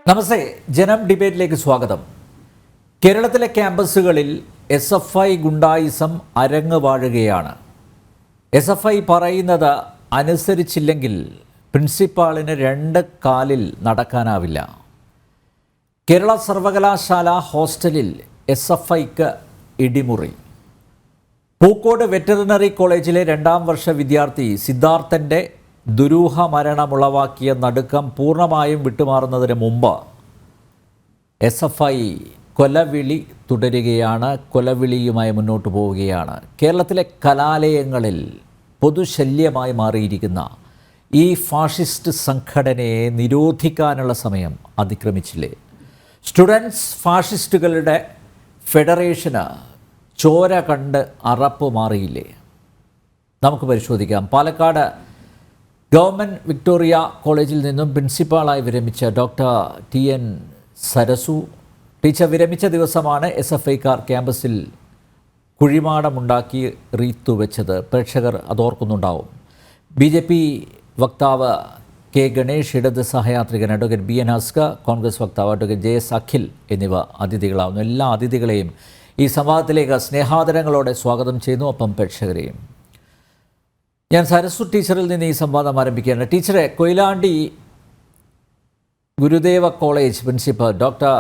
നമസ്തേ, ജനം ഡിബേറ്റിലേക്ക് സ്വാഗതം. കേരളത്തിലെ ക്യാമ്പസുകളിൽ SFI ഗുണ്ടായിസം അരങ്ങ് വാഴുകയാണ്. SFI പറയുന്നത് അനുസരിച്ചില്ലെങ്കിൽ പ്രിൻസിപ്പാളിന് രണ്ട് കാലിൽ നടക്കാനാവില്ല. കേരള സർവകലാശാല ഹോസ്റ്റലിൽ SFIക്ക് ഇടിമുറി. പൂക്കോട് വെറ്ററിനറി കോളേജിലെ 2ാം വർഷ വിദ്യാർത്ഥി സിദ്ധാർത്ഥൻ്റെ ദുരൂഹ മരണമുളവാക്കിയ നടുക്കം പൂർണ്ണമായും വിട്ടുമാറുന്നതിന് മുമ്പ് SFI കൊലവിളി തുടരുകയാണ്, കൊലവിളിയുമായി മുന്നോട്ട് പോവുകയാണ്. കേരളത്തിലെ കലാലയങ്ങളിൽ പൊതുശല്യമായി മാറിയിരിക്കുന്ന ഈ ഫാഷിസ്റ്റ് സംഘടനയെ നിരോധിക്കാനുള്ള സമയം അതിക്രമിച്ചില്ലേ? സ്റ്റുഡൻസ് ഫാഷിസ്റ്റുകളുടെ ഫെഡറേഷന് ചോര കണ്ട് അറപ്പ് മാറിയില്ലേ? നമുക്ക് പരിശോധിക്കാം. പാലക്കാട് ഗവൺമെൻറ് വിക്ടോറിയ കോളേജിൽ നിന്നും പ്രിൻസിപ്പാളായി വിരമിച്ച ഡോക്ടർ TN സരസു ടീച്ചർ വിരമിച്ച ദിവസമാണ് SFIക്കാർ ക്യാമ്പസിൽ കുഴിമാടമുണ്ടാക്കി റീത്തു വെച്ചത്. പ്രേക്ഷകർ അതോർക്കുന്നുണ്ടാവും. BJP വക്താവ് K ഗണേഷ്, ഇടത് സഹയാത്രികൻ അഡ്വക്കേറ്റ് BN ഹസ്ക, കോൺഗ്രസ് വക്താവ് അഡ്വക്കേറ്റ് JS അഖിൽ എന്നിവ അതിഥികളാവുന്നു. എല്ലാ അതിഥികളെയും ഈ സംവാദത്തിലേക്ക് സ്നേഹാദരങ്ങളോടെ സ്വാഗതം ചെയ്യുന്നു, ഒപ്പം പ്രേക്ഷകരെയും. ഞാൻ സരസ്വ ടീച്ചറിൽ നിന്ന് ഈ സംവാദം ആരംഭിക്കുകയാണ്. ടീച്ചറെ, Koyilandy Gurudeva college principal doctor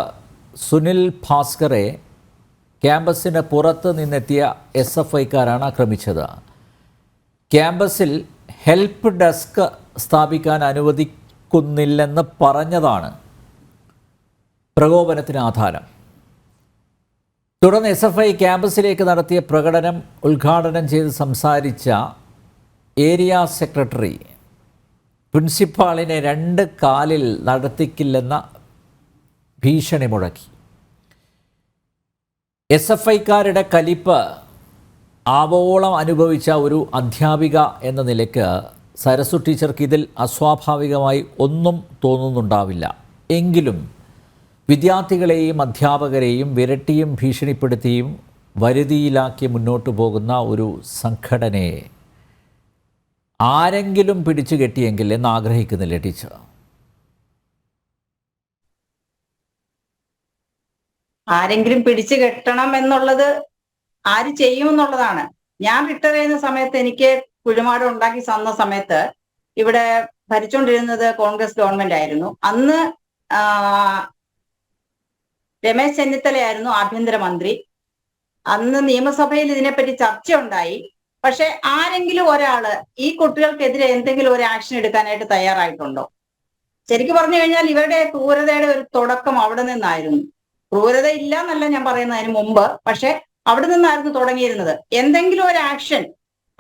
Sunil ഭാസ്കറെ ക്യാമ്പസിന് പുറത്ത് നിന്നെത്തിയ SFIക്കാരാണ് ആക്രമിച്ചത്. ക്യാമ്പസിൽ ഹെൽപ്പ് ഡെസ്ക് സ്ഥാപിക്കാൻ അനുവദിക്കുന്നില്ലെന്ന് പറഞ്ഞതാണ് പ്രകോപനത്തിന് ആധാരം. തുടർന്ന് SFI ക്യാമ്പസിലേക്ക് നടത്തിയ പ്രകടനം ഉദ്ഘാടനം ചെയ്ത് സംസാരിച്ച ഏരിയ സെക്രട്ടറി പ്രിൻസിപ്പാളിനെ രണ്ട് കാലിൽ നടത്തിക്കില്ലെന്ന ഭീഷണി മുഴക്കി. SFIക്കാരുടെ കലിപ്പ് ആവോളം അനുഭവിച്ച ഒരു അധ്യാപിക എന്ന നിലയ്ക്ക് സരസ്വ ടീച്ചർക്ക് ഇതിൽ അസ്വാഭാവികമായി ഒന്നും തോന്നുന്നുണ്ടാവില്ല. എങ്കിലും വിദ്യാർത്ഥികളെയും അധ്യാപകരെയും വിരട്ടിയും ഭീഷണിപ്പെടുത്തിയും വരുതിയിലാക്കി മുന്നോട്ട് പോകുന്ന ഒരു സംഘടനയെ ആരെങ്കിലും പിടിച്ചു കെട്ടിയെങ്കിൽ എന്ന് ആഗ്രഹിക്കുന്നില്ലേ ടീച്ചർ? ആരെങ്കിലും പിടിച്ചു കെട്ടണം എന്നുള്ളത് ആര് ചെയ്യുമെന്നുള്ളതാണ്. ഞാൻ റിട്ടയർ ചെയ്യുന്ന സമയത്ത് എനിക്ക് കുഴിമാടം ഉണ്ടാക്കി തന്ന സമയത്ത് ഇവിടെ ഭരിച്ചുകൊണ്ടിരുന്നത് കോൺഗ്രസ് ഗവൺമെന്റ് ആയിരുന്നു. അന്ന് രമേശ് ചെന്നിത്തലയായിരുന്നു ആഭ്യന്തരമന്ത്രി. അന്ന് നിയമസഭയിൽ ഇതിനെപ്പറ്റി ചർച്ച ഉണ്ടായി. പക്ഷെ ആരെങ്കിലും ഒരാള് ഈ കുട്ടികൾക്കെതിരെ എന്തെങ്കിലും ഒരു ആക്ഷൻ എടുക്കാനായിട്ട് തയ്യാറായിട്ടുണ്ടോ? ശരിക്കും പറഞ്ഞു കഴിഞ്ഞാൽ ഇവരുടെ ക്രൂരതയുടെ ഒരു തുടക്കം അവിടെ നിന്നായിരുന്നു. ക്രൂരത ഇല്ല എന്നല്ല ഞാൻ പറയുന്നതിന് മുമ്പ്, പക്ഷെ അവിടെ നിന്നായിരുന്നു തുടങ്ങിയിരുന്നത്. എന്തെങ്കിലും ഒരു ആക്ഷൻ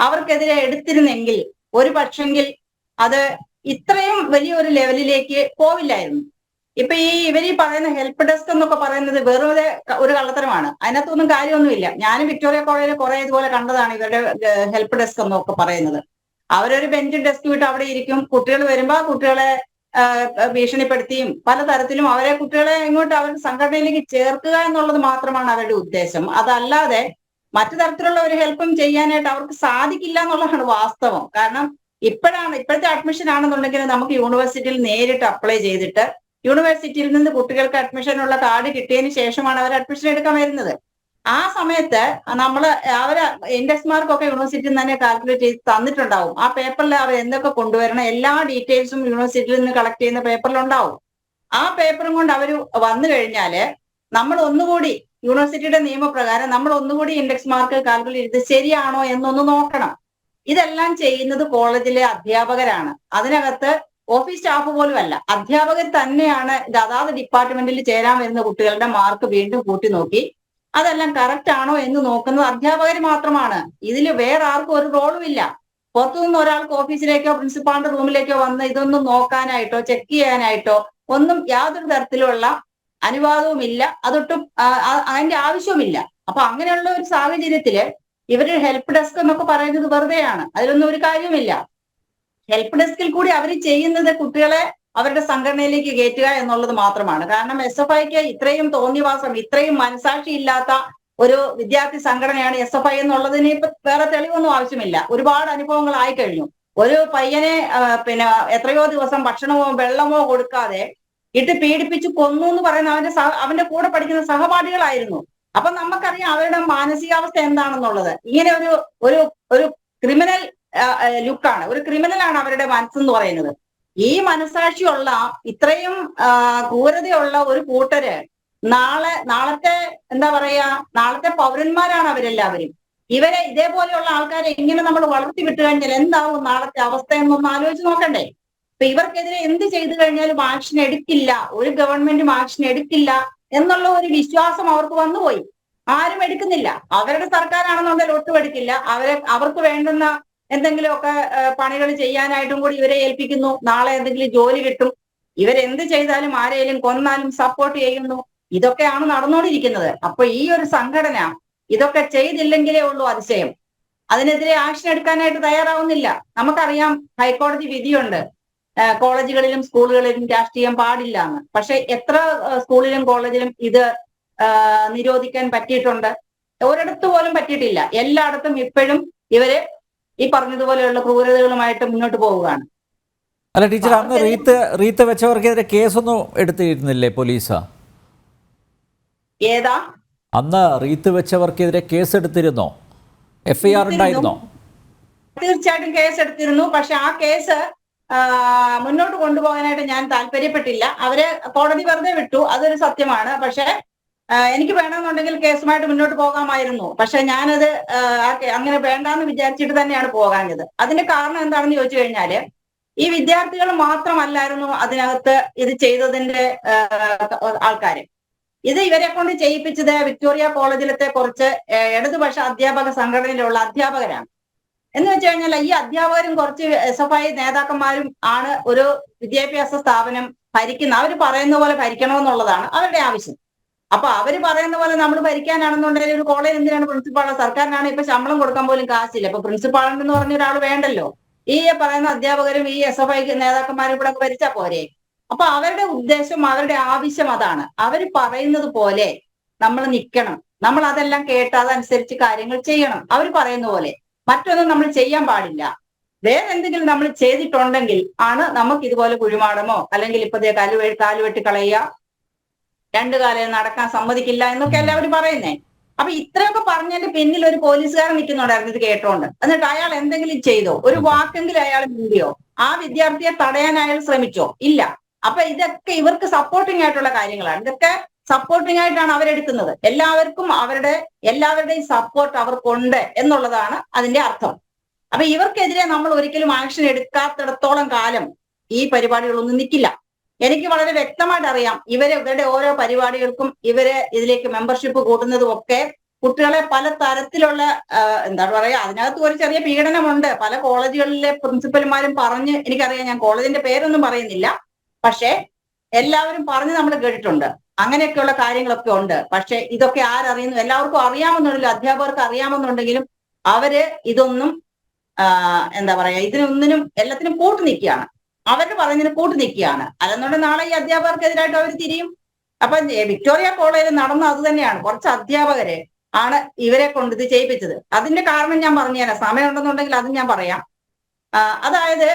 അവർക്കെതിരെ എടുത്തിരുന്നെങ്കിൽ ഒരു പക്ഷെങ്കിൽ അത് ഇത്രയും വലിയൊരു ലെവലിലേക്ക് പോവില്ലായിരുന്നു. ഇപ്പൊ ഇവർ പറയുന്ന ഹെൽപ്പ് ഡെസ്ക് എന്നൊക്കെ പറയുന്നത് വെറുതെ ഒരു കള്ളത്തരമാണ്. അതിനകത്തൊന്നും കാര്യമൊന്നുമില്ല. ഞാൻ വിക്ടോറിയ കോളേജിൽ കുറെ ഇതുപോലെ കണ്ടതാണ് ഇവരുടെ ഹെൽപ്പ് ഡെസ്ക് എന്നൊക്കെ പറയുന്നത്. അവരൊരു ബെഞ്ചും ഡെസ്ക് വിട്ട് അവിടെ ഇരിക്കും. കുട്ടികൾ വരുമ്പോ കുട്ടികളെ ഭീഷണിപ്പെടുത്തിയും പലതരത്തിലും അവരെ കുട്ടികളെ ഇങ്ങോട്ട് അവരുടെ സംഘടനയിലേക്ക് ചേർക്കുക എന്നുള്ളത് മാത്രമാണ് അവരുടെ ഉദ്ദേശം. അതല്ലാതെ മറ്റു തരത്തിലുള്ള ഒരു ഹെൽപ്പും ചെയ്യാനായിട്ട് അവർക്ക് സാധിക്കില്ല എന്നുള്ളതാണ് വാസ്തവം. കാരണം ഇപ്പോഴത്തെ അഡ്മിഷൻ ആണെന്നുണ്ടെങ്കിൽ നമുക്ക് യൂണിവേഴ്സിറ്റിയിൽ നേരിട്ട് അപ്ലൈ ചെയ്തിട്ട് യൂണിവേഴ്സിറ്റിയിൽ നിന്ന് കുട്ടികൾക്ക് അഡ്മിഷനുള്ള കാർഡ് കിട്ടിയതിന് ശേഷമാണ് അവർ അഡ്മിഷൻ എടുക്കാൻ വരുന്നത്. ആ സമയത്ത് അവര് ഇൻഡെക്സ് മാർക്കൊക്കെ യൂണിവേഴ്സിറ്റിയിൽ തന്നെ കാൽക്കുലേറ്റ് ചെയ്ത് തന്നിട്ടുണ്ടാവും. ആ പേപ്പറിൽ അവർ എന്തൊക്കെ കൊണ്ടുവരണം എല്ലാ ഡീറ്റെയിൽസും യൂണിവേഴ്സിറ്റിയിൽ നിന്ന് കളക്ട് ചെയ്യുന്ന പേപ്പറിലുണ്ടാവും. ആ പേപ്പറും കൊണ്ട് അവർ വന്നു കഴിഞ്ഞാല് നമ്മൾ ഒന്നുകൂടി യൂണിവേഴ്സിറ്റിയുടെ നിയമപ്രകാരം നമ്മൾ ഒന്നുകൂടി ഇൻഡെക്സ് മാർക്ക് കാൽക്കുലേറ്റ് ചെയ്ത് ശരിയാണോ എന്നൊന്ന് നോക്കണം. ഇതെല്ലാം ചെയ്യുന്നത് കോളേജിലെ അധ്യാപകരാണ്. അതിനകത്ത് ഓഫീസ് സ്റ്റാഫ് പോലും അല്ല, അധ്യാപകർ തന്നെയാണ് അതാത് ഡിപ്പാർട്ട്മെന്റിൽ ചേരാൻ വരുന്ന കുട്ടികളുടെ മാർക്ക് വീണ്ടും കൂട്ടി നോക്കി അതെല്ലാം കറക്റ്റ് ആണോ എന്ന് നോക്കുന്നത് അധ്യാപകർ മാത്രമാണ്. ഇതിൽ വേറെ ആർക്കും ഒരു റോളും ഇല്ല. പുറത്തുനിന്ന് ഒരാൾക്ക് ഓഫീസിലേക്കോ പ്രിൻസിപ്പാളിന്റെ റൂമിലേക്കോ വന്ന് ഇതൊന്നും നോക്കാനായിട്ടോ ചെക്ക് ചെയ്യാനായിട്ടോ ഒന്നും യാതൊരു തരത്തിലുള്ള അനുവാദവും ഇല്ല. അതൊട്ടും അതിന്റെ ആവശ്യവുമില്ല. അപ്പൊ അങ്ങനെയുള്ള ഒരു സാഹചര്യത്തില് ഇവര് ഹെൽപ്പ് ഡെസ്ക് എന്നൊക്കെ പറയുന്നത് വെറുതെയാണ്. അതിലൊന്നും ഒരു കാര്യവുമില്ല. ഹെൽപ്പ് ഡെസ്കിൽ കൂടി അവർ ചെയ്യുന്നത് കുട്ടികളെ അവരുടെ സംഘടനയിലേക്ക് കയറ്റുക എന്നുള്ളത് മാത്രമാണ്. കാരണം SFIക്ക് ഇത്രയും തോന്നിവാസം, ഇത്രയും മനസാക്ഷി ഇല്ലാത്ത ഒരു വിദ്യാർത്ഥി സംഘടനയാണ് SFI എന്നുള്ളതിന് ഇപ്പൊ വേറെ തെളിവൊന്നും ആവശ്യമില്ല. ഒരുപാട് അനുഭവങ്ങൾ ആയി കഴിഞ്ഞു. ഒരു പയ്യനെ എത്രയോ ദിവസം ഭക്ഷണമോ വെള്ളമോ കൊടുക്കാതെ ഇട്ട് പീഡിപ്പിച്ച് കൊന്നു എന്ന് പറയുന്ന അവന്റെ കൂടെ പഠിക്കുന്ന സഹപാഠികളായിരുന്നു. അപ്പൊ നമുക്കറിയാം അവരുടെ മാനസികാവസ്ഥ എന്താണെന്നുള്ളത്. ഇങ്ങനെ ഒരു ഒരു ക്രിമിനൽ ലുക്കാണ്, ഒരു ക്രിമിനലാണ് അവരുടെ മനസ്സെന്ന് പറയുന്നത്. ഈ മനസാക്ഷിയുള്ള ഇത്രയും ക്രൂരതയുള്ള ഒരു കൂട്ടര് നാളത്തെ എന്താ പറയാ, നാളത്തെ പൗരന്മാരാണ് അവരെല്ലാവരും. ഇവരെ ഇതേപോലെയുള്ള ആൾക്കാരെ ഇങ്ങനെ നമ്മൾ വളർത്തി വിട്ടു കഴിഞ്ഞാൽ എന്താവും നാളത്തെ അവസ്ഥ എന്നൊന്ന് ആലോചിച്ച് നോക്കണ്ടേ? ഇപ്പൊ ഇവർക്കെതിരെ എന്ത് ചെയ്തു കഴിഞ്ഞാലും ആക്ഷൻ എടുക്കില്ല, ഒരു ഗവൺമെന്റും ആക്ഷൻ എടുക്കില്ല എന്നുള്ള ഒരു വിശ്വാസം അവർക്ക് വന്നുപോയി. ആരും എടുക്കുന്നില്ല. അവരുടെ സർക്കാരാണെന്നുണ്ടെങ്കിൽ ഒട്ടും എടുക്കില്ല. അവർക്ക് വേണ്ടുന്ന എന്തെങ്കിലുമൊക്കെ പണികൾ ചെയ്യാനായിട്ടും കൂടി ഇവരെ ഏൽപ്പിക്കുന്നു. നാളെ എന്തെങ്കിലും ജോലി കിട്ടും. ഇവരെന്ത് ചെയ്താലും ആരെയും കൊന്നാലും സപ്പോർട്ട് ചെയ്യുന്നു. ഇതൊക്കെയാണ് നടന്നുകൊണ്ടിരിക്കുന്നത്. അപ്പൊ ഈ ഒരു സംഘടന ഇതൊക്കെ ചെയ്തില്ലെങ്കിലേ ഉള്ളൂ അതിശയം. അതിനെതിരെ ആക്ഷൻ എടുക്കാനായിട്ട് തയ്യാറാവുന്നില്ല. നമുക്കറിയാം ഹൈക്കോടതി വിധിയുണ്ട്, കോളേജുകളിലും സ്കൂളുകളിലും രാഷ്ട്രീയം പാടില്ല എന്ന്. പക്ഷെ എത്ര സ്കൂളിലും കോളേജിലും ഇത് നിരോധിക്കാൻ പറ്റിയിട്ടുണ്ട്? ഒരിടത്ത് പോലും പറ്റിയിട്ടില്ല. എല്ലായിടത്തും ഇപ്പോഴും ഇവര് ഈ പറഞ്ഞതുപോലെയുള്ള ക്രൂരതകളുമായിട്ട് മുന്നോട്ട് പോവുകയാണ്. അല്ല ടീച്ചർ, അന്ന് റീത്ത് വെച്ചവർക്കെതിരെ കേസൊന്നും എടുത്തിരുന്നില്ലേ പോലീസ്? ഏതാ? അന്ന് റീത്ത് വെച്ചവർക്കെതിരെ കേസ് എടുത്തിരുന്നോ? FIR ഉണ്ടായിരുന്നോ? തീർച്ചയായിട്ടും കേസ് എടുത്തിരുന്നു. പക്ഷെ ആ കേസ് മുന്നോട്ട് കൊണ്ടുപോകാനായിട്ട് ഞാൻ താല്പര്യപ്പെട്ടില്ല. അവരെ കോടതി വെറുതെ വിട്ടു, അതൊരു സത്യമാണ്. പക്ഷെ എനിക്ക് വേണമെന്നുണ്ടെങ്കിൽ കേസുമായിട്ട് മുന്നോട്ട് പോകാമായിരുന്നു. പക്ഷെ ഞാനത് അങ്ങനെ വേണ്ടാന്ന് വിചാരിച്ചിട്ട് തന്നെയാണ് പോകാഞ്ഞത്. അതിന്റെ കാരണം എന്താണെന്ന് ചോദിച്ചു കഴിഞ്ഞാല്, ഈ വിദ്യാർത്ഥികൾ മാത്രമല്ലായിരുന്നു അതിനകത്ത് ഇത് ചെയ്തതിന്റെ ആൾക്കാര്. ഇത് ഇവരെ കൊണ്ട് ചെയ്യിപ്പിച്ചത് വിക്ടോറിയ കോളേജിലത്തെ കുറച്ച് ഇടതുപക്ഷ അധ്യാപക സംഘടനയിലുള്ള അധ്യാപകരാണ്. എന്ന് വെച്ച് കഴിഞ്ഞാൽ ഈ അധ്യാപകരും കുറച്ച് SFI നേതാക്കന്മാരും ആണ് ഒരു വിദ്യാഭ്യാസ സ്ഥാപനം ഭരിക്കുന്ന. അവർ പറയുന്ന പോലെ ഭരിക്കണമെന്നുള്ളതാണ് അവരുടെ ആവശ്യം. അപ്പൊ അവര് പറയുന്ന പോലെ നമ്മൾ ഭരിക്കാനാണെന്നുണ്ടെങ്കിൽ ഒരു കോളേജ് എന്തിനാണ് പ്രിൻസിപ്പാൾ? സർക്കാരിനാണ് ഇപ്പൊ ശമ്പളം കൊടുക്കാൻ പോലും കാശില്ല. ഇപ്പൊ പ്രിൻസിപ്പാളെന്ന് പറഞ്ഞ ഒരാൾ വേണ്ടല്ലോ. ഈ പറയുന്ന അധ്യാപകരും ഈ SFI നേതാക്കന്മാരും ഇവിടെ ഭരിച്ചാൽ പോരെ? അപ്പൊ അവരുടെ ഉദ്ദേശം, അവരുടെ ആവശ്യം അതാണ്. അവർ പറയുന്നത് പോലെ നമ്മൾ നിൽക്കണം, നമ്മൾ അതെല്ലാം കേട്ട് അതനുസരിച്ച് കാര്യങ്ങൾ ചെയ്യണം. അവർ പറയുന്ന പോലെ മറ്റൊന്നും നമ്മൾ ചെയ്യാൻ പാടില്ല. വേറെ എന്തെങ്കിലും നമ്മൾ ചെയ്തിട്ടുണ്ടെങ്കിൽ ആണ് നമുക്ക് ഇതുപോലെ കുഴിമാടമോ അല്ലെങ്കിൽ ഇപ്പതേ കാലുവെട്ടി കളയുക, രണ്ടു കാലം നടക്കാൻ സമ്മതിക്കില്ല എന്നൊക്കെ എല്ലാവരും പറയുന്നേ. അപ്പൊ ഇത്രയൊക്കെ പറഞ്ഞതിന്റെ പിന്നിൽ ഒരു പോലീസുകാരൻ നിൽക്കുന്നുണ്ടായിരുന്നു ഇത് കേട്ടോണ്ട്. എന്നിട്ട് അയാൾ എന്തെങ്കിലും ചെയ്തോ? ഒരു വാക്കെങ്കിലും അയാൾ മിണ്ടിയോ? ആ വിദ്യാർത്ഥിയെ തടയാൻ അയാൾ ശ്രമിച്ചോ? ഇല്ല. അപ്പൊ ഇതൊക്കെ ഇവർക്ക് സപ്പോർട്ടിംഗ് ആയിട്ടുള്ള കാര്യങ്ങളാണ്. ഇതൊക്കെ സപ്പോർട്ടിംഗ് ആയിട്ടാണ് അവരെടുക്കുന്നത്. എല്ലാവരുടെയും സപ്പോർട്ട് അവർക്കുണ്ട് എന്നുള്ളതാണ് അതിന്റെ അർത്ഥം. അപ്പൊ ഇവർക്കെതിരെ നമ്മൾ ഒരിക്കലും ആക്ഷൻ എടുക്കാത്തിടത്തോളം കാലം ഈ പരിപാടികളൊന്നും നിൽക്കില്ല. എനിക്ക് വളരെ വ്യക്തമായിട്ട് അറിയാം, ഇവരുടെ ഓരോ പരിപാടികൾക്കും ഇവരെ ഇതിലേക്ക് മെമ്പർഷിപ്പ് കൂട്ടുന്നതും ഒക്കെ കുട്ടികളെ പല തരത്തിലുള്ള എന്താണ് പറയാ, അതിനകത്ത് ഒരു ചെറിയ പീഡനമുണ്ട്. പല കോളേജുകളിലെ പ്രിൻസിപ്പൽമാരും പറഞ്ഞ് എനിക്കറിയാം, ഞാൻ കോളേജിന്റെ പേരൊന്നും പറയുന്നില്ല, പക്ഷെ എല്ലാവരും പറഞ്ഞ് നമ്മൾ കേട്ടിട്ടുണ്ട്. അങ്ങനെയൊക്കെയുള്ള കാര്യങ്ങളൊക്കെ ഉണ്ട്. പക്ഷെ ഇതൊക്കെ ആരറിയുന്നു? എല്ലാവർക്കും അറിയാമെന്നുണ്ടെങ്കിലും, അധ്യാപകർക്ക് അറിയാമെന്നുണ്ടെങ്കിലും അവര് ഇതൊന്നും എന്താ പറയാ, ഇതിനൊന്നിനും എല്ലാത്തിനും കൂട്ടു നിൽക്കുകയാണ്. അവര് പറയുന്നതിന് കൂട്ടു നിൽക്കുകയാണ്. അല്ലെന്നുണ്ടെങ്കിൽ നാളെ ഈ അധ്യാപകർക്കെതിരായിട്ട് അവർ തിരിയും. അപ്പൊ വിക്ടോറിയ കോളേജിൽ നടന്ന അത് തന്നെയാണ്. കുറച്ച് അധ്യാപകരെ ആണ് ഇവരെ കൊണ്ട് ഇത് ചെയ്യിപ്പിച്ചത്. അതിന്റെ കാരണം ഞാൻ പറഞ്ഞുതരാം, സമയം ഉണ്ടെന്നുണ്ടെങ്കിൽ അതും ഞാൻ പറയാം. അതായത്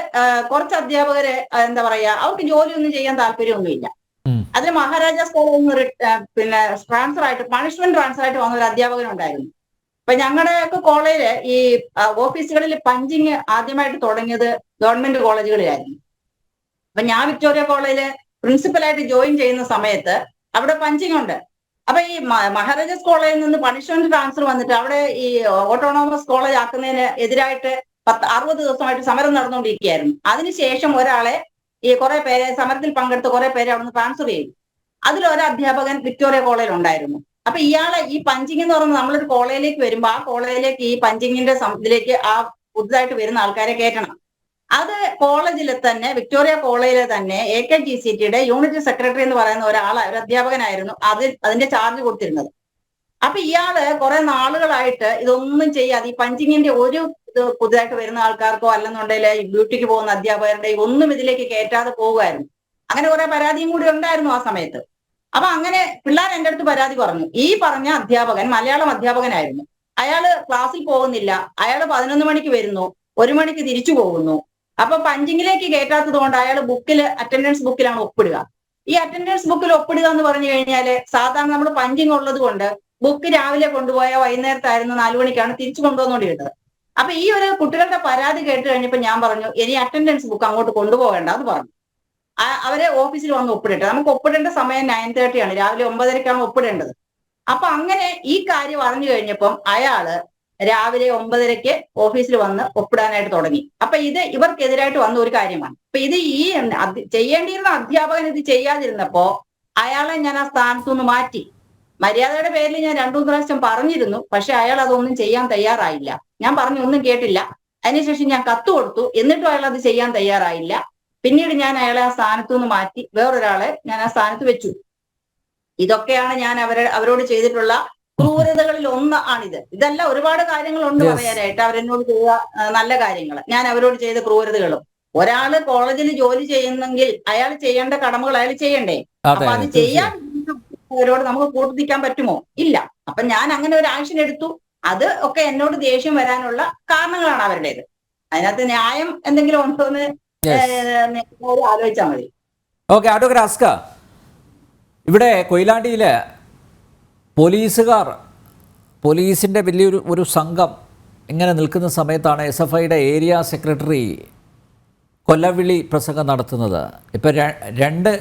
കുറച്ച് അധ്യാപകര് എന്താ പറയാ, അവർക്ക് ജോലിയൊന്നും ചെയ്യാൻ താല്പര്യമൊന്നുമില്ല. അതിന് മഹാരാജാസ് കോളേജിൽ പിന്നെ പണിഷ്മെന്റ് ട്രാൻസ്ഫർ ആയിട്ട് വന്ന ഒരു അധ്യാപകനുണ്ടായിരുന്നു. അപ്പൊ ഞങ്ങളുടെയൊക്കെ കോളേജില് ഈ ഓഫീസുകളിൽ പഞ്ചിങ് ആദ്യമായിട്ട് തുടങ്ങിയത് ഗവൺമെന്റ് കോളേജുകളിലായിരുന്നു. അപ്പൊ ഞാൻ വിക്ടോറിയ കോളേജില് പ്രിൻസിപ്പലായിട്ട് ജോയിൻ ചെയ്യുന്ന സമയത്ത് അവിടെ പഞ്ചിങ് ഉണ്ട്. അപ്പൊ ഈ മഹാരാജാസ് കോളേജിൽ നിന്ന് പണിഷ്മെന്റ് ട്രാൻസ്ഫർ വന്നിട്ട് അവിടെ ഈ ഓട്ടോണോമസ് കോളേജ് ആക്കുന്നതിന് എതിരായിട്ട് 60 ദിവസമായിട്ട് സമരം നടന്നുകൊണ്ടിരിക്കുകയായിരുന്നു. അതിനുശേഷം ഒരാളെ ഈ കുറെ പേരെ സമരത്തിൽ പങ്കെടുത്ത് കുറെ പേരെ അവിടെ നിന്ന് ട്രാൻസ്ഫർ ചെയ്തു. അതിലൊരു അധ്യാപകൻ വിക്ടോറിയ കോളേജിൽ ഉണ്ടായിരുന്നു. അപ്പൊ ഇയാളെ ഈ പഞ്ചിങ് എന്ന് പറയുന്നത്, നമ്മളൊരു കോളേജിലേക്ക് വരുമ്പോൾ ആ കോളേജിലേക്ക് ഈ പഞ്ചിങ്ങിന്റെ ഇതിലേക്ക് ആ പുതുതായിട്ട് വരുന്ന ആൾക്കാരെ കയറ്റണം. അത് കോളേജിലെ തന്നെ, വിക്ടോറിയ കോളേജിലെ തന്നെ AKGCTയുടെ യൂണിറ്റ് സെക്രട്ടറി എന്ന് പറയുന്ന ഒരു അധ്യാപകനായിരുന്നു അതിന്റെ ചാർജ് കൊടുത്തിരുന്നത്. അപ്പൊ ഇയാള് കുറെ നാളുകളായിട്ട് ഇതൊന്നും ചെയ്യാതെ ഈ പഞ്ചിങ്ങിന്റെ ഒരു ഇത് പുതുതായിട്ട് വരുന്ന ആൾക്കാർക്കോ അല്ലെന്നുണ്ടെങ്കിൽ ഡ്യൂട്ടിക്ക് പോകുന്ന അധ്യാപകരുടെ ഒന്നും ഇതിലേക്ക് കയറ്റാതെ പോവുമായിരുന്നു. അങ്ങനെ കുറെ പരാതിയും കൂടി ഉണ്ടായിരുന്നു ആ സമയത്ത്. അപ്പൊ അങ്ങനെ പിള്ളേർ എൻ്റെ അടുത്ത് പരാതി പറഞ്ഞു. ഈ പറഞ്ഞ അധ്യാപകൻ മലയാളം അധ്യാപകനായിരുന്നു. അയാള് ക്ലാസ്സിൽ പോകുന്നില്ല. അയാള് 11 മണിക്ക് വരുന്നു, 1 മണിക്ക് തിരിച്ചു പോകുന്നു. അപ്പൊ പഞ്ചിങ്ങിലേക്ക് കയറ്റാത്തത് കൊണ്ട് അയാൾ അറ്റൻഡൻസ് ബുക്കിലാണ് ഒപ്പിടുക. ഈ അറ്റൻഡൻസ് ബുക്കിൽ ഒപ്പിടുക എന്ന് പറഞ്ഞു കഴിഞ്ഞാല് സാധാരണ നമ്മൾ പഞ്ചിങ് ഉള്ളത് കൊണ്ട് ബുക്ക് രാവിലെ കൊണ്ടുപോയാൽ വൈകുന്നേരത്തായിരുന്നു 4 മണിക്കാണ് തിരിച്ചു കൊണ്ടുവന്നുകൊണ്ടിരുന്നത്. അപ്പൊ ഈ ഒരു കുട്ടികളുടെ പരാതി കേട്ട് കഴിഞ്ഞപ്പോൾ ഞാൻ പറഞ്ഞു ഇനി അറ്റൻഡൻസ് ബുക്ക് അങ്ങോട്ട് കൊണ്ടുപോകേണ്ട എന്ന് പറഞ്ഞു. അവരെ ഓഫീസിൽ വന്ന് ഒപ്പിടട്ടെ. നമുക്ക് ഒപ്പിടേണ്ട സമയം 9:30 ആണ്, രാവിലെ 9:30 ഒപ്പിടേണ്ടത്. അപ്പൊ അങ്ങനെ ഈ കാര്യം അറിഞ്ഞു കഴിഞ്ഞപ്പം അയാള് രാവിലെ 9:30 ഓഫീസിൽ വന്ന് ഒപ്പിടാനായിട്ട് തുടങ്ങി. അപ്പൊ ഇത് ഇവർക്കെതിരായിട്ട് വന്ന ഒരു കാര്യമാണ്. അപ്പൊ ഇത് ഈ ചെയ്യേണ്ടിയിരുന്ന അധ്യാപകൻ ഇത് ചെയ്യാതിരുന്നപ്പോ അയാളെ ഞാൻ ആ സ്ഥാനത്തു നിന്ന് മാറ്റി. മര്യാദയുടെ പേരിൽ ഞാൻ 2-3 പ്രാവശ്യം പറഞ്ഞിരുന്നു, പക്ഷെ അയാൾ അതൊന്നും ചെയ്യാൻ തയ്യാറായില്ല. ഞാൻ പറഞ്ഞു ഒന്നും കേട്ടില്ല. അതിനുശേഷം ഞാൻ കത്ത് കൊടുത്തു, എന്നിട്ടും അയാൾ അത് ചെയ്യാൻ തയ്യാറായില്ല. പിന്നീട് ഞാൻ അയാളെ ആ സ്ഥാനത്തു നിന്ന് മാറ്റി വേറൊരാളെ ഞാൻ ആ സ്ഥാനത്ത് വെച്ചു. ഇതൊക്കെയാണ് ഞാൻ അവരോട് ചെയ്തിട്ടുള്ള ക്രൂരതകളിൽ ഒന്ന് ആണിത്. ഇതല്ല, ഒരുപാട് കാര്യങ്ങളുണ്ട് പറയാനായിട്ട്. അവരെന്നോട് ചെയ്ത നല്ല കാര്യങ്ങൾ, ഞാൻ അവരോട് ചെയ്ത ക്രൂരതകളും. ഒരാള് കോളേജിൽ ജോലി ചെയ്യുന്നെങ്കിൽ അയാൾ ചെയ്യേണ്ട കടമകൾ അയാൾ ചെയ്യണ്ടേ? അപ്പൊ അത് ചെയ്യാൻ അവരോട് നമുക്ക് കൂട്ടുനിൽക്കാൻ പറ്റുമോ? ഇല്ല. അപ്പൊ ഞാൻ അങ്ങനെ ഒരു ആക്ഷൻ എടുത്തു. അത് ഒക്കെ എന്നോട് ദേഷ്യം വരാനുള്ള കാരണങ്ങളാണ് അവരുടേത്. അതിനകത്ത് ന്യായം എന്തെങ്കിലും ഉണ്ടോ എന്ന് ആലോചിച്ചാൽ മതി. ഓക്കെ, അഡ്വക്കേറ്റ് അസ്ക, ഇവിടെ കൊയിലാണ്ടിയിലെ പോലീസിൻ്റെ വലിയൊരു സംഘം ഇങ്ങനെ നിൽക്കുന്ന സമയത്താണ് SFIയുടെ ഏരിയ സെക്രട്ടറി കൊല്ലവിളി പ്രസംഗം നടത്തുന്നത്. ഇപ്പം 2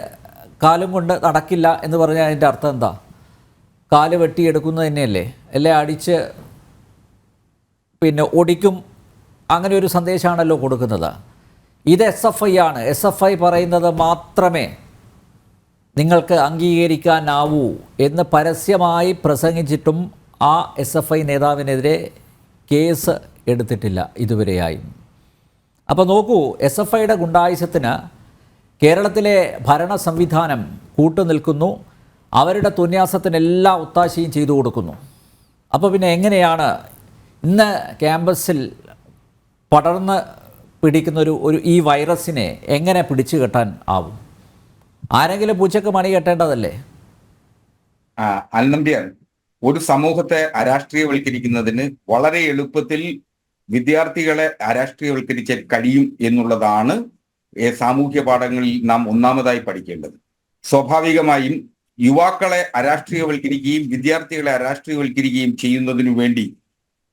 കാലും കൊണ്ട് നടക്കില്ല എന്ന് പറഞ്ഞാൽ അതിൻ്റെ അർത്ഥം എന്താ? കാല് വെട്ടിയെടുക്കുന്നത് തന്നെയല്ലേ? അല്ലേ അടിച്ച് പിന്നെ ഒടിക്കും, അങ്ങനെ ഒരു സന്ദേശമാണല്ലോ കൊടുക്കുന്നത്. ഇത് SFI ആണ്. SFI പറയുന്നത് മാത്രമേ നിങ്ങൾക്ക് അംഗീകരിക്കാനാവൂ എന്ന് പരസ്യമായി പ്രസംഗിച്ചിട്ടും ആ SFI നേതാവിനെതിരെ കേസ് എടുത്തിട്ടില്ല ഇതുവരെയായും. അപ്പോൾ നോക്കൂ, SFIയുടെ ഗുണ്ടായുസത്തിന് കേരളത്തിലെ ഭരണ സംവിധാനം കൂട്ടുനിൽക്കുന്നു. അവരുടെ തുന്യാസത്തിനെല്ലാം ഒത്താശയും ചെയ്തു കൊടുക്കുന്നു. അപ്പോൾ പിന്നെ എങ്ങനെയാണ് ഇന്ന് ക്യാമ്പസിൽ പടർന്ന് പിടിക്കുന്ന ഒരു ഈ വൈറസിനെ എങ്ങനെ പിടിച്ചു കെട്ടാൻ ആവും? ആരെങ്കിലും പൂച്ചക്ക് മണി കെട്ടേണ്ടതല്ലേ? അൽനമ്പ്യാർ, ഒരു സമൂഹത്തെ അരാഷ്ട്രീയവൽക്കരിക്കുന്നതിന് വളരെ എളുപ്പത്തിൽ വിദ്യാർത്ഥികളെ അരാഷ്ട്രീയവൽക്കരിക്കാൻ കഴിയും എന്നുള്ളതാണ് സാമൂഹ്യ പാഠങ്ങളിൽ നാം ഒന്നാമതായി പഠിക്കേണ്ടത്. സ്വാഭാവികമായും യുവാക്കളെ അരാഷ്ട്രീയവൽക്കരിക്കുകയും വിദ്യാർത്ഥികളെ അരാഷ്ട്രീയവൽക്കരിക്കുകയും ചെയ്യുന്നതിനു വേണ്ടി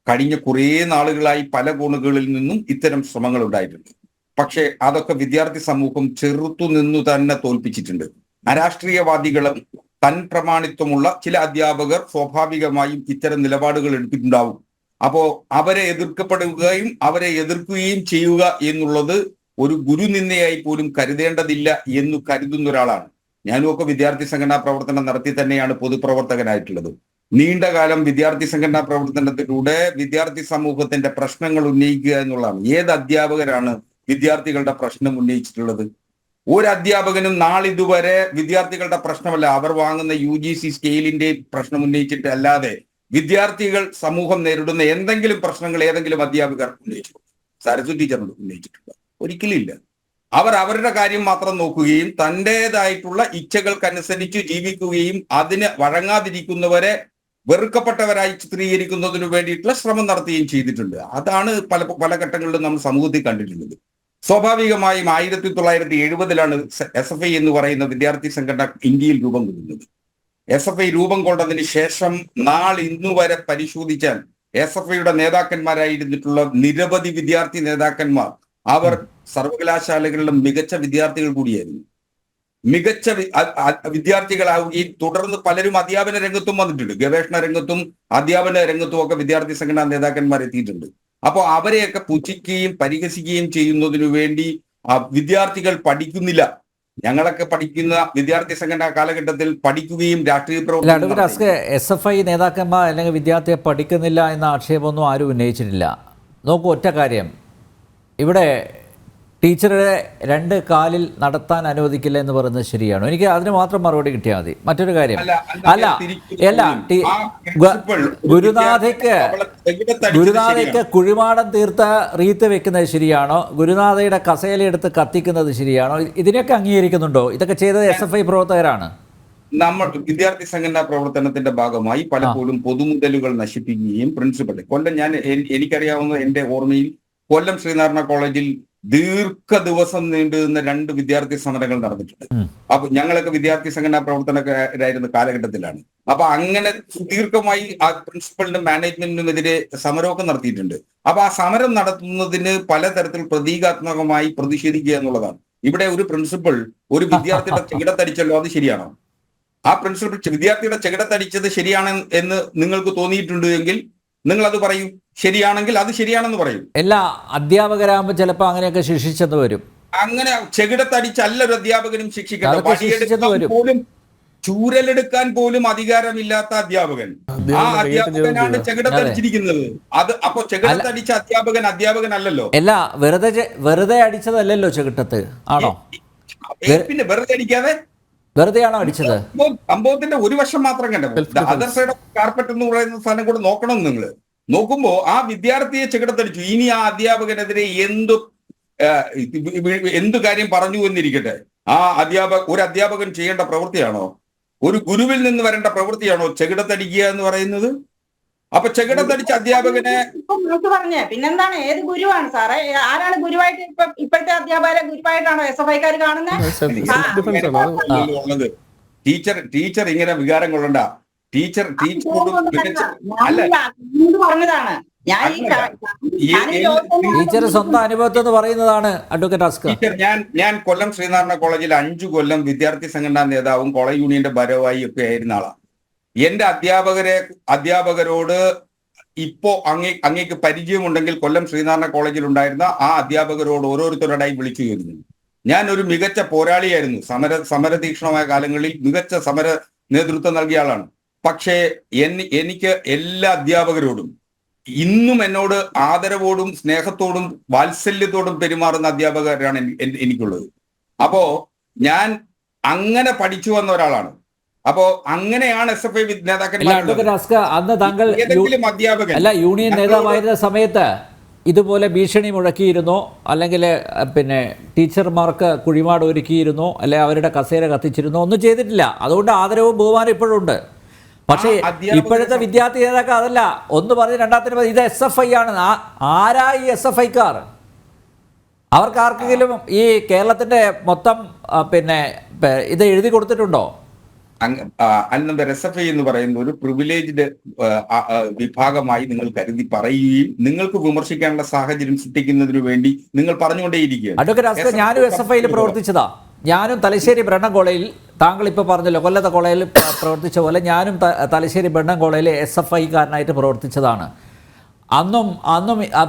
കഴിഞ്ഞ കുറേ നാളുകളായി പല കോണുകളിൽ നിന്നും ഇത്തരം ശ്രമങ്ങൾ ഉണ്ടായിട്ടുണ്ട്. പക്ഷേ അതൊക്കെ വിദ്യാർത്ഥി സമൂഹം ചെറുത്തുനിന്നു തന്നെ തോൽപ്പിച്ചിട്ടുണ്ട്. അരാഷ്ട്രീയവാദികളും തൻ പ്രമാണിത്വമുള്ള ചില അധ്യാപകർ സ്വാഭാവികമായും ഇത്തരം നിലപാടുകൾ എടുത്തിട്ടുണ്ടാവും. അപ്പോ അവരെ എതിർക്കപ്പെടുകയും അവരെ എതിർക്കുകയും ചെയ്യുക എന്നുള്ളത് ഒരു ഗുരുനിന്ദയായി പോലും കരുതേണ്ടതില്ല എന്ന് കരുതുന്ന ഒരാളാണ്. ഞാനുമൊക്കെ വിദ്യാർത്ഥി സംഘടനാ പ്രവർത്തനം നടത്തി തന്നെയാണ് പൊതുപ്രവർത്തകനായിട്ടുള്ളത്. നീണ്ടകാലം വിദ്യാർത്ഥി സംഘടനാ പ്രവർത്തനത്തിലൂടെ വിദ്യാർത്ഥി സമൂഹത്തിന്റെ പ്രശ്നങ്ങൾ ഉന്നയിക്കുക എന്നുള്ളതാണ്. ഏത് അധ്യാപകരാണ് വിദ്യാർത്ഥികളുടെ പ്രശ്നം ഉന്നയിച്ചിട്ടുള്ളത്? ഒരു അധ്യാപകനും നാളിതുവരെ വിദ്യാർത്ഥികളുടെ പ്രശ്നമല്ല, അവർ വാങ്ങുന്ന UGC സ്കെയിലിന്റെ പ്രശ്നം ഉന്നയിച്ചിട്ട് അല്ലാതെ വിദ്യാർത്ഥികൾ സമൂഹം നേരിടുന്ന എന്തെങ്കിലും പ്രശ്നങ്ങൾ ഏതെങ്കിലും അധ്യാപകർ ഉന്നയിച്ചിട്ടുണ്ട്? സരസ്വതി ടീച്ചറിന് ഉന്നയിച്ചിട്ടുണ്ട്? ഒരിക്കലില്ല. അവർ അവരുടെ കാര്യം മാത്രം നോക്കുകയും തൻ്റെതായിട്ടുള്ള ഇച്ഛകൾക്കനുസരിച്ച് ജീവിക്കുകയും അതിന് വഴങ്ങാതിരിക്കുന്നവരെ വെറുക്കപ്പെട്ടവരായി ചിത്രീകരിക്കുന്നതിനു വേണ്ടിയിട്ടുള്ള ശ്രമം നടത്തുകയും ചെയ്തിട്ടുണ്ട്. അതാണ് പല ഘട്ടങ്ങളിലും നമ്മൾ സമൂഹത്തിൽ കണ്ടിട്ടുള്ളത്. സ്വാഭാവികമായും 1970-ലാണ് SFI എന്ന് പറയുന്ന വിദ്യാർത്ഥി സംഘടന ഇന്ത്യയിൽ രൂപം കൊള്ളുന്നത്. SFI രൂപം കൊണ്ടതിന് ശേഷം ഇന്നുവരെ പരിശോധിച്ചാൽ SFIയുടെ നേതാക്കന്മാരായിരുന്നിട്ടുള്ള നിരവധി വിദ്യാർത്ഥി നേതാക്കന്മാർ അവർ സർവകലാശാലകളിലും മികച്ച വിദ്യാർത്ഥികൾ കൂടിയായിരുന്നു. മികച്ച വിദ്യാർത്ഥികളാവുകയും തുടർന്ന് പലരും അധ്യാപന രംഗത്തും വന്നിട്ടുണ്ട്. ഗവേഷണ രംഗത്തും അധ്യാപന രംഗത്തും ഒക്കെ വിദ്യാർത്ഥി സംഘടനാ നേതാക്കന്മാർ എത്തിയിട്ടുണ്ട്. അപ്പോൾ അവരെയൊക്കെ പുച്ഛിക്കുകയും പരിഹസിക്കുകയും ചെയ്യുന്നതിനു വേണ്ടി വിദ്യാർത്ഥികൾ പഠിക്കുന്നില്ല. ഞങ്ങളൊക്കെ പഠിക്കുന്ന വിദ്യാർത്ഥി സംഘടനാ കാലഘട്ടത്തിൽ പഠിക്കുകയും രാഷ്ട്രീയ പ്രവർത്തനം SFI നേതാക്കന്മാർ അല്ലെങ്കിൽ വിദ്യാർത്ഥിയെ പഠിക്കുന്നില്ല എന്ന ആക്ഷേപമൊന്നും ആരും ഉന്നയിച്ചിട്ടില്ല. നോക്കൂ, ഒറ്റ കാര്യം, ഇവിടെ ടീച്ചറെ 2 കാലിൽ നടത്താൻ അനുവദിക്കില്ല എന്ന് പറയുന്നത് ശരിയാണോ? എനിക്ക് അതിന് മാത്രം മറുപടി കിട്ടിയാൽ മതി. മറ്റൊരു കാര്യം, ഗുരുനാഥയ്ക്ക് കുഴിമാടം തീർത്ത റീത്ത് വെക്കുന്നത് ശരിയാണോ? ഗുരുനാഥയുടെ കസേലയെടുത്ത് കത്തിക്കുന്നത് ശരിയാണോ? ഇതിനൊക്കെ അംഗീകരിക്കുന്നുണ്ടോ? ഇതൊക്കെ ചെയ്തത് SFI പ്രവർത്തകരാണ്. നമ്മൾ വിദ്യാർത്ഥി സംഘടനാ പ്രവർത്തനത്തിന്റെ ഭാഗമായി പലപ്പോഴും പൊതുമുതലുകൾ നശിപ്പിക്കുകയും പ്രിൻസിപ്പൽ എനിക്കറിയാവുന്ന എന്റെ ഓർമ്മയിൽ കൊല്ലം ശ്രീനാരായണ കോളേജിൽ ദീർഘദിവസം നീണ്ടുനിന്ന 2 വിദ്യാർത്ഥി സമരങ്ങൾ നടന്നിട്ടുണ്ട്. അപ്പൊ ഞങ്ങളൊക്കെ വിദ്യാർത്ഥി സംഘടനാ പ്രവർത്തനക്കാരായിരുന്ന കാലഘട്ടത്തിലാണ്. അപ്പൊ അങ്ങനെ സുദീർഘമായി ആ പ്രിൻസിപ്പളിനും മാനേജ്മെന്റിനുമെതിരെ സമരമൊക്കെ നടത്തിയിട്ടുണ്ട്. അപ്പൊ ആ സമരം നടത്തുന്നതിന് പലതരത്തിൽ പ്രതീകാത്മകമായി പ്രതിഷേധിക്കുക എന്നുള്ളതാണ്. ഇവിടെ ഒരു പ്രിൻസിപ്പൾ ഒരു വിദ്യാർത്ഥിയുടെ ചെകിടത്തടിച്ചല്ലോ, അത് ശരിയാണോ? ആ പ്രിൻസിപ്പൾ വിദ്യാർത്ഥിയുടെ ചെകിടത്തടിച്ചത് ശരിയാണ് എന്ന് നിങ്ങൾക്ക് തോന്നിയിട്ടുണ്ട് എങ്കിൽ നിങ്ങൾ അത് പറയൂ. ശരിയാണെങ്കിൽ അത് ശരിയാണെന്ന് പറയും. എല്ലാ അധ്യാപകരാകുമ്പോൾ ചിലപ്പോൾ അങ്ങനെയൊക്കെ ശിക്ഷിച്ചെന്ന് വരും. അങ്ങനെ ചെകിടത്തടിച്ചല്ല ഒരു അധ്യാപകനും ശിക്ഷിക്കേണ്ട. അതൊക്കെ ശിക്ഷിച്ചെന്ന് വരും. പോലും ചൂരലെടുക്കാൻ പോലും അധികാരമില്ലാത്ത അധ്യാപകൻ, ആ അധ്യാപകനാണ് ചെകിടത്തടിച്ചിരിക്കുന്നത്. അത് അപ്പൊ ചെകിടത്തടിച്ച അധ്യാപകനല്ലല്ലോ. അല്ല, വെറുതെ അടിച്ചതല്ലല്ലോ ചെകിട്ടത്ത്, ആണോ? പിന്നെ വെറുതെ അടിക്കാതെ വെറുതെയാണോ അടിച്ചത്? സംഭവത്തിന്റെ ഒരു വശം മാത്രം കണ്ടത്. അതർ സൈഡ് ഓഫ് കാർപ്പറ്റ് എന്ന് പറയുന്ന സാധനം കൂടെ നോക്കണം. നിങ്ങൾ നോക്കുമ്പോ ആ വിദ്യാർത്ഥിയെ ചെകിടത്തടിച്ചു. ഇനി ആ അധ്യാപകനെതിരെ എന്തു കാര്യം പറഞ്ഞു എന്നിരിക്കട്ടെ, ഒരു അധ്യാപകൻ ചെയ്യേണ്ട പ്രവൃത്തിയാണോ? ഒരു ഗുരുവിൽ നിന്ന് വരേണ്ട പ്രവൃത്തിയാണോ ചെകിടത്തടിക്കുക എന്ന് പറയുന്നത്? അപ്പൊ ചെകിടത്തടിച്ച അധ്യാപകനെ പറഞ്ഞേ പിന്നെന്താണ്? ഏത് ഗുരുവാണ് സാറേ? ആരാണ് ഗുരുവായിട്ട്? ഇപ്പോഴത്തെ അധ്യാപകരെ ഗുരുവായിട്ടാണോ SFIക്കാർ കാണുന്നത്? ടീച്ചർ ഇങ്ങനെ വികാരം കൊള്ളണ്ട. ടീച്ചർ പറഞ്ഞതാണ്. ടീച്ചർ സ്വന്തം അനുഭവത്തിൽ നിന്ന് പറയുന്നതാണ് അഡ്വക്കേറ്റ് അസ്കർ. ടീച്ചർ, ഞാൻ കൊല്ലം ശ്രീനാരായണ കോളേജിൽ 5 കൊല്ലം വിദ്യാർത്ഥി സംഘടനാ നേതാവും കോളേജ് യൂണിയന്റെ ഭാരവാഹി ഒക്കെ ആയിരുന്ന ആളാണ്. എന്റെ അധ്യാപകരോട് ഇപ്പോ അങ്ങേക്ക് പരിചയമുണ്ടെങ്കിൽ കൊല്ലം ശ്രീനാരായണ കോളേജിൽ ഉണ്ടായിരുന്ന ആ അധ്യാപകരോട് ഓരോരുത്തരോടായി വിളിച്ചു ചോദിക്കുന്നു. ഞാൻ ഒരു മികച്ച പോരാളിയായിരുന്നു. സമരതീക്ഷണമായ കാലങ്ങളിൽ മികച്ച സമര നേതൃത്വം നൽകിയ ആളാണ്. പക്ഷേ എനിക്ക് എല്ലാ അധ്യാപകരോടും ഇന്നും എന്നോട് ആദരവോടും സ്നേഹത്തോടും വാത്സല്യത്തോടും പെരുമാറുന്ന അധ്യാപകരാണ് എനിക്കുള്ളത്. അപ്പോ ഞാൻ അങ്ങനെ പഠിച്ചു വന്ന ഒരാളാണ്. അപ്പോ അങ്ങനെയാണ് SFI അന്ന് താങ്കൾ യൂണിയൻ നേതാവായിരുന്ന സമയത്ത് ഇതുപോലെ ഭീഷണി മുഴക്കിയിരുന്നോ, അല്ലെങ്കിൽ പിന്നെ ടീച്ചർമാർക്ക് കുഴിമാട് ഒരുക്കിയിരുന്നോ, അല്ലെ അവരുടെ കസേര കത്തിച്ചിരുന്നോ? ഒന്നും ചെയ്തിട്ടില്ല. അതുകൊണ്ട് ആദരവും ബഹുമാനം ഇപ്പോഴുണ്ട്. പക്ഷേ ഇപ്പോഴത്തെ വിദ്യാർത്ഥി നേതാക്കൾ അതല്ല. ഒന്ന് പറഞ്ഞ് രണ്ടാമത്തെ ഇത് SFI ആണ്. ആരാ ഈ SFIക്കാർ? അവർക്ക് ആർക്കെങ്കിലും ഈ കേരളത്തിന്റെ മൊത്തം പിന്നെ ഇത് എഴുതി കൊടുത്തിട്ടുണ്ടോ? അന്നത്തെ SFI എന്ന് പറയുന്ന ഒരു പ്രിവിലേജ്ഡ് വിഭാഗമായി നിങ്ങൾ കരുതി പറയുകയും നിങ്ങൾക്ക് വിമർശിക്കാനുള്ള സാഹചര്യം സൃഷ്ടിക്കുന്നതിന് വേണ്ടി നിങ്ങൾ പറഞ്ഞുകൊണ്ടേയിരിക്കുകയാണ്. അഡ്വക്കേറ്റ് അസ്കർ, ഞാനും SFIയിൽ പ്രവർത്തിച്ചതാ. ഞാനും തലശ്ശേരി ബ്രണ്ണൻ കോളേജിൽ, താങ്കൾ ഇപ്പോൾ പറഞ്ഞല്ലോ കൊല്ലത്തെ കോളേജിൽ പ്രവർത്തിച്ച പോലെ ഞാനും തലശ്ശേരി ബ്രണ്ണൻ കോളേജിൽ SFIക്കാരനായിട്ട് പ്രവർത്തിച്ചതാണ്. അന്നും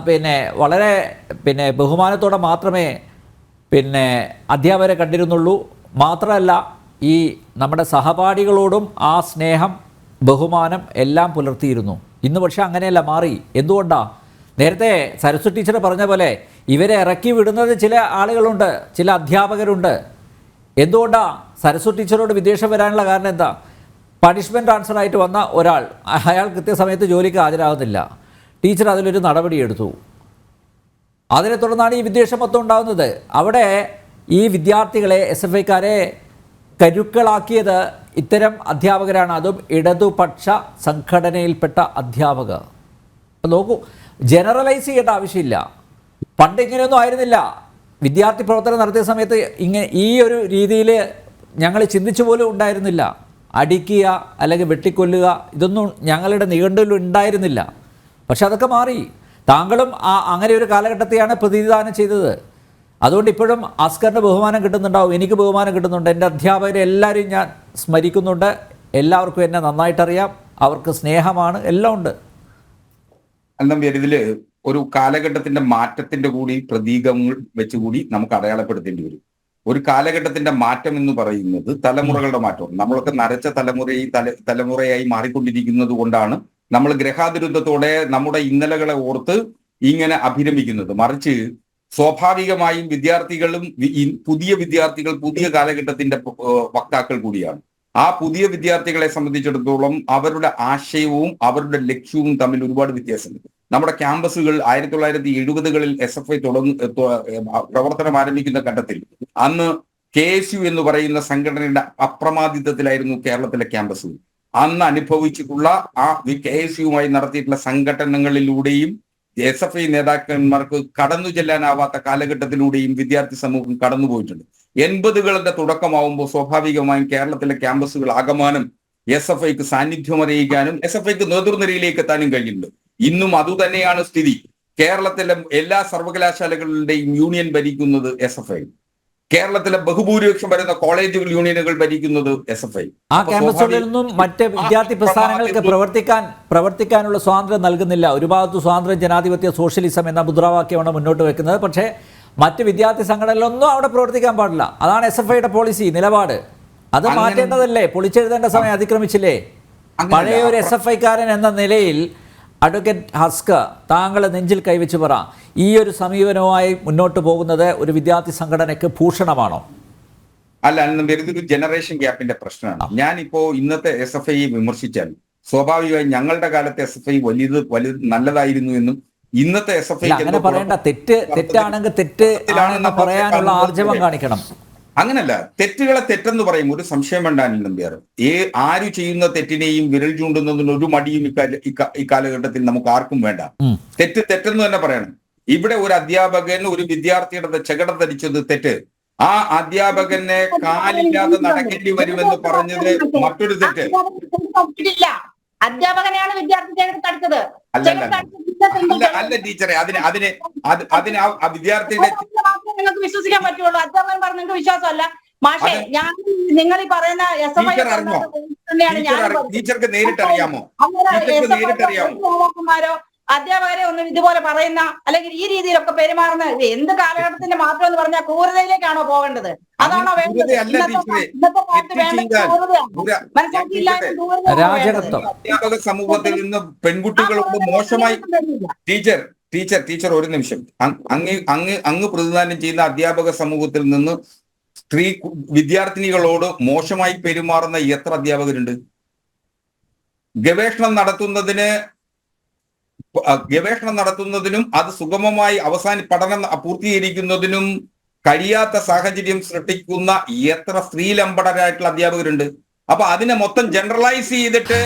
പിന്നെ വളരെ ബഹുമാനത്തോടെ മാത്രമേ അധ്യാപകരെ കണ്ടിരുന്നുള്ളൂ. മാത്രമല്ല ഈ നമ്മുടെ സഹപാഠികളോടും ആ സ്നേഹം, ബഹുമാനം എല്ലാം പുലർത്തിയിരുന്നു. ഇന്ന് പക്ഷെ അങ്ങനെയല്ല, മാറി. എന്തുകൊണ്ടാണ്? നേരത്തെ സരസ്വതി ടീച്ചർ പറഞ്ഞ പോലെ ഇവരെ ഇറക്കി വിടുന്നത് ചില ആളുകളുണ്ട്, ചില അധ്യാപകരുണ്ട്. എന്തുകൊണ്ടാണ് സരസ്വതി ടീച്ചറോട് വിദ്വേഷം വരാനുള്ള കാരണം എന്താ? പണിഷ്മെൻറ്റ് ട്രാൻസ്ഫറായിട്ട് വന്ന ഒരാൾ, അയാൾ കൃത്യസമയത്ത് ജോലിക്ക് ഹാജരാകുന്നില്ല. ടീച്ചർ അതിലൊരു നടപടിയെടുത്തു. അതിനെ തുടർന്നാണ് ഈ വിദ്വേഷം മൊത്തം ഉണ്ടാകുന്നത്. അവിടെ ഈ വിദ്യാർത്ഥികളെ SFIക്കാരെ കരുക്കളാക്കിയത് ഇത്തരം അധ്യാപകരാണ്. അതും ഇടതുപക്ഷ സംഘടനയിൽപ്പെട്ട അധ്യാപകർ. നോക്കൂ, ജനറലൈസ് ചെയ്യേണ്ട ആവശ്യമില്ല. പണ്ട് ഇങ്ങനെയൊന്നും ആയിരുന്നില്ല. വിദ്യാർത്ഥി പ്രവർത്തനം നടത്തിയ സമയത്ത് ഈ ഒരു രീതിയിൽ ഞങ്ങൾ ചിന്തിച്ചു പോലും ഉണ്ടായിരുന്നില്ല. അടിക്കുക അല്ലെങ്കിൽ വെട്ടിക്കൊല്ലുക, ഇതൊന്നും ഞങ്ങളുടെ നിഘണ്ടുവിൽ ഉണ്ടായിരുന്നില്ല. പക്ഷെ അതൊക്കെ മാറി. താങ്കളും അങ്ങനെ ഒരു കാലഘട്ടത്തെയാണ് പ്രതിനിധാനം ചെയ്തത്. അതുകൊണ്ട് ഇപ്പോഴും അസ്കറിന് ബഹുമാനം കിട്ടുന്നുണ്ടാവും, എനിക്ക് ബഹുമാനം കിട്ടുന്നുണ്ട്. എൻ്റെ അധ്യാപകരെ എല്ലാവരെയും ഞാൻ സ്മരിക്കുന്നുണ്ട്. എല്ലാവർക്കും എന്നെ നന്നായിട്ടറിയാം. അവർക്ക് സ്നേഹമാണ്, എല്ലാം ഉണ്ട്. എന്താ ഇതില് ഒരു കാലഘട്ടത്തിന്റെ മാറ്റത്തിന്റെ കൂടി പ്രതീകങ്ങൾ വെച്ചുകൂടി നമുക്ക് അടയാളപ്പെടുത്തേണ്ടി വരും. ഒരു കാലഘട്ടത്തിന്റെ മാറ്റം എന്ന് പറയുന്നത് തലമുറകളുടെ മാറ്റമാണ്. നമ്മളൊക്കെ നരച്ച തലമുറയായി മാറിക്കൊണ്ടിരിക്കുന്നത് കൊണ്ടാണ് നമ്മൾ ഗ്രഹാതിരുദ്ധത്തോടെ നമ്മുടെ ഇന്നലകളെ ഓർത്ത് ഇങ്ങനെ അഭിരമിക്കുന്നത്. മറിച്ച് സ്വാഭാവികമായും പുതിയ വിദ്യാർത്ഥികൾ പുതിയ കാലഘട്ടത്തിന്റെ വക്താക്കൾ കൂടിയാണ്. ആ പുതിയ വിദ്യാർത്ഥികളെ സംബന്ധിച്ചിടത്തോളം അവരുടെ ആശയവും അവരുടെ ലക്ഷ്യവും തമ്മിൽ ഒരുപാട് വ്യത്യാസമുണ്ട്. നമ്മുടെ ക്യാമ്പസുകൾ 1970-കളിൽ SFI പ്രവർത്തനം ആരംഭിക്കുന്ന ഘട്ടത്തിൽ അന്ന് KSU എന്ന് പറയുന്ന സംഘടനയുടെ അപ്രമാദിത്വത്തിലായിരുന്നു കേരളത്തിലെ ക്യാമ്പസുകൾ. അന്ന് അനുഭവിച്ചിട്ടുള്ള ആ KSUമായി നടത്തിയിട്ടുള്ള സംഘടനകളിലൂടെയും SFI നേതാക്കന്മാർക്ക് കടന്നു ചെല്ലാനാവാത്ത കാലഘട്ടത്തിലൂടെയും വിദ്യാർത്ഥി സമൂഹം കടന്നുപോയിട്ടുണ്ട്. 80കളുടെ തുടക്കമാവുമ്പോൾ സ്വാഭാവികമായും കേരളത്തിലെ ക്യാമ്പസുകൾ ആകമാനം SFIക്ക് സാന്നിധ്യം അറിയിക്കാനും SFIക്ക് നേതൃനിരയിലേക്ക് എത്താനും കഴിയുന്നുണ്ട്. ഇന്നും അതുതന്നെയാണ് സ്ഥിതി. കേരളത്തിലെ എല്ലാ സർവകലാശാലകളുടെയും യൂണിയൻ ഭരിക്കുന്നത് SFI. കേരളത്തിലെ ബഹുഭൂരിപക്ഷം വരുന്ന കോളേജുകൾ യൂണിയനുകൾ ഭരിക്കുന്നത് SFI. ആ ക്യാമ്പസുകളിൽ നിന്നും മറ്റ് വിദ്യാർത്ഥി പ്രസ്ഥാനങ്ങൾക്ക് പ്രവർത്തിക്കാനുള്ള സ്വാതന്ത്ര്യം നൽകുന്നില്ല. ഒരു ഭാഗത്ത് സ്വാതന്ത്ര്യം, ജനാധിപത്യ, സോഷ്യലിസം എന്ന മുദ്രാവാക്യമാണ് മുന്നോട്ട് വെക്കുന്നത്. പക്ഷേ മറ്റ് വിദ്യാർത്ഥി സംഘടനകളിലൊന്നും അവിടെ പ്രവർത്തിക്കാൻ പാടില്ല. അതാണ് SFIയുടെ പോളിസി, നിലപാട്. അത് മാറ്റേണ്ടതല്ലേ? പൊളിച്ചെഴുതേണ്ട സമയം അതിക്രമിച്ചില്ലേ? പഴയ ഒരു SFIക്കാരൻ എന്ന നിലയിൽ അഡ്വക്കേറ്റ് ഹസ്ക, താങ്കൾ നെഞ്ചിൽ കൈവച്ച് പറ, ഈ ഒരു സമീപനവുമായി മുന്നോട്ട് പോകുന്നത് ഒരു വിദ്യാർത്ഥി സംഘടനയ്ക്ക് ഭൂഷണമാണോ? അല്ല, ഇതൊരു ജനറേഷൻ ഗ്യാപ്പിന്റെ പ്രശ്നമാണ്. ഞാനിപ്പോ ഇന്നത്തെ SFI വിമർശിച്ചാൽ സ്വാഭാവികമായി ഞങ്ങളുടെ കാലത്തെ SFI വലുത് നല്ലതായിരുന്നു എന്നും ഇന്നത്തെ SFI അങ്ങനെ പറയേണ്ട. തെറ്റാണെങ്കിൽ തെറ്റ് ആണെന്ന് പറയാനുള്ള ആർജവം കാണിക്കണം. അങ്ങനല്ല, തെറ്റുകളെ തെറ്റെന്ന് പറയും, ഒരു സംശയം വേണ്ട അനിൽ നമ്പ്യാർ. ആര് ചെയ്യുന്ന തെറ്റിനെയും വിരൽ ചൂണ്ടുന്നതിന് ഒരു മടിയും ഇക്കാലഘട്ടത്തിൽ നമുക്ക് ആർക്കും വേണ്ട. തെറ്റെന്ന് തന്നെ പറയണം. ഇവിടെ ഒരു അധ്യാപകൻ ഒരു വിദ്യാർത്ഥിയുടെ ചെകിട ധരിച്ചത് തെറ്റ്. ആ അധ്യാപകനെ കാലില്ലാതെ നടക്കേണ്ടി വരുമെന്ന് പറഞ്ഞത് മറ്റൊരു തെറ്റ്. അധ്യാപകനെയാണ് വിദ്യാർത്ഥി തടുത്തത്. അല്ല ടീച്ചറെ, അതിന് ആ വിദ്യാർത്ഥിയുടെ നിങ്ങൾക്ക് വിശ്വസിക്കാൻ പറ്റുള്ളൂ. അധ്യാപകൻ പറഞ്ഞ നിങ്ങൾക്ക് വിശ്വാസമല്ല. മാഷേ, ഞാൻ നിങ്ങൾ ഈ പറയുന്ന ടീച്ചർക്ക് നേരിട്ട് അറിയാമോ? നേതാക്കന്മാരോ അധ്യാപകരെ ഒന്നും ഇതുപോലെ പറയുന്ന അല്ലെങ്കിൽ ഈ രീതിയിലൊക്കെ പെരുമാറുന്ന എന്ത് കാലഘട്ടത്തിന്റെ മാറ്റം എന്ന് പറഞ്ഞാൽ ക്രൂരതയിലേക്കാണോ പോകേണ്ടത്? അതാണോ വേണ്ടത്? ഇന്നത്തെ കാലത്ത് വേണ്ടത് രാജകത്വം. അധ്യാപക സമൂഹത്തിൽ നിന്ന് പെൺകുട്ടികളോട് മോശമായി ടീച്ചർ ഒരു നിമിഷം. അങ്ങ് പ്രതിദാനം ചെയ്യുന്ന അധ്യാപക സമൂഹത്തിൽ നിന്ന് വിദ്യാർത്ഥിനികളോട് മോശമായി പെരുമാറുന്ന എത്ര അധ്യാപകരുണ്ട്? ഗവേഷണം നടത്തുന്നതിനും അത് സുഗമമായി പഠനം പൂർത്തീകരിക്കുന്നതിനും കഴിയാത്ത സാഹചര്യം സൃഷ്ടിക്കുന്ന എത്ര സ്ത്രീലമ്പടരായിട്ടുള്ള അധ്യാപകരുണ്ട്? അപ്പൊ അതിനെ മൊത്തം ജനറലൈസ് ചെയ്തിട്ട്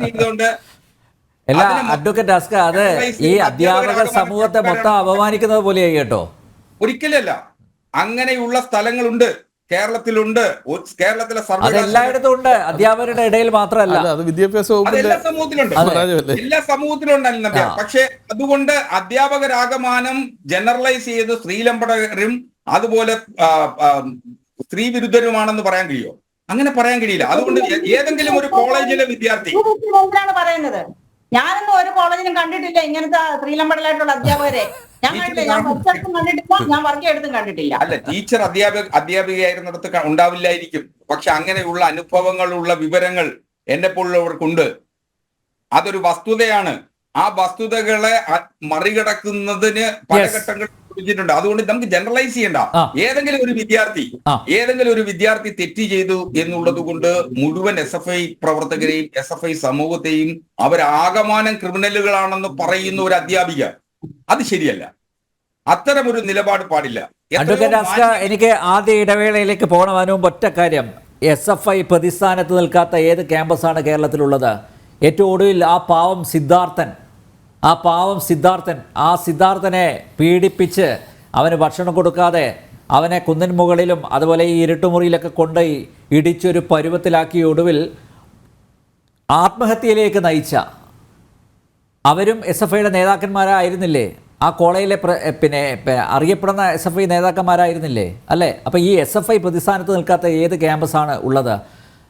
ചെയ്തുകൊണ്ട് അഡ്വക്കേറ്റ് ഹസ്ക, അത് ഈ അധ്യാപക സമൂഹത്തെ മൊത്തം അപമാനിക്കുന്നത് പോലെയായി കേട്ടോ. ഒരിക്കലല്ല, അങ്ങനെയുള്ള സ്ഥലങ്ങളുണ്ട്, കേരളത്തിലുണ്ട്. കേരളത്തിലെ എല്ലായിടത്തും ഉണ്ട്, അധ്യാപകരുടെ ഇടയിൽ മാത്രമല്ല. എല്ലാ സമൂഹത്തിലും ഉണ്ടല്ല. പക്ഷെ അതുകൊണ്ട് അധ്യാപകരാകമാനം ജനറലൈസ് ചെയ്ത് സ്ത്രീലമ്പടരും അതുപോലെ സ്ത്രീ വിരുദ്ധരുമാണെന്ന് പറയാൻ കഴിയുമോ? അങ്ങനെ പറയാൻ കഴിയില്ല. അതുകൊണ്ട് ഏതെങ്കിലും ഒരു കോളേജിലെ വിദ്യാർത്ഥി പറയുന്നത്, ഞാനൊന്നും ഒരു കോളേജിലും കണ്ടിട്ടില്ല ഇങ്ങനത്തെ സ്ത്രീലമ്പടലായിട്ടുള്ള അധ്യാപകരെ. ഞാൻ കണ്ടിട്ടില്ല, ഞാൻ വർക്കെടുത്തും കണ്ടിട്ടില്ല. അല്ല, ടീച്ചർ അധ്യാപികയായിരുന്നിടത്ത് ഉണ്ടാവില്ലായിരിക്കും. പക്ഷെ അങ്ങനെയുള്ള അനുഭവങ്ങളുള്ള വിവരങ്ങൾ എന്നെ പോലുള്ളവർക്കുണ്ട്. അതൊരു വസ്തുതയാണ്. ആ വസ്തുതകളെ മറികടക്കുന്നതിന് പല ഘട്ടങ്ങൾ ണ്ട്. അതുകൊണ്ട് നമുക്ക് ജനറലൈസ് ചെയ്യണ്ട. ഏതെങ്കിലും ഒരു വിദ്യാർത്ഥി തെറ്റ് ചെയ്തു എന്നുള്ളത് കൊണ്ട് മുഴുവൻ SFI പ്രവർത്തകരെയും SFI സമൂഹത്തെയും അവരാകമാനം ക്രിമിനലുകളാണെന്ന് പറയുന്ന ഒരു അധ്യാപിക, അത് ശരിയല്ല. അത്തരമൊരു നിലപാട് പാടില്ല. എനിക്ക് ആദ്യ ഇടവേളയിലേക്ക് പോകണമെന്നും ഒറ്റ കാര്യം, SFI പ്രതിസ്ഥാനത്ത് നിൽക്കാത്ത ഏത് ക്യാമ്പസാണ് കേരളത്തിലുള്ളത്? ഏറ്റവും ഒടുവിൽ ആ പാവം സിദ്ധാർത്ഥനെ പീഡിപ്പിച്ച് അവന് ഭക്ഷണം കൊടുക്കാതെ അവനെ കുന്നിൻ മുകളിലും അതുപോലെ ഈ ഇരുട്ടുമുറിയിലൊക്കെ കൊണ്ടുപോയി ഇടിച്ചൊരു പരുവത്തിലാക്കിയ ഒടുവിൽ ആത്മഹത്യയിലേക്ക് നയിച്ച അവരും SFIയുടെ നേതാക്കന്മാരായിരുന്നില്ലേ? ആ കോളേജിലെ അറിയപ്പെടുന്ന SFI നേതാക്കന്മാരായിരുന്നില്ലേ? അല്ലേ? അപ്പോൾ ഈ SFI പ്രതിസ്ഥാനത്ത് നിൽക്കാത്ത ഏത് ക്യാമ്പസാണ് ഉള്ളത്?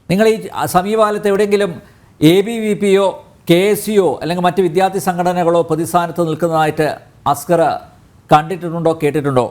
നിങ്ങൾ ഈ സമീപകാലത്ത് എവിടെയെങ്കിലും ABVPയോ KSUയോ അല്ലെങ്കിൽ മറ്റ് വിദ്യാർത്ഥി സംഘടനകളോ പ്രതിസ്ഥാനത്ത് നിൽക്കുന്നതായിട്ട് അസ്കർ കണ്ടിട്ടുണ്ടോ, കേട്ടിട്ടുണ്ടോ?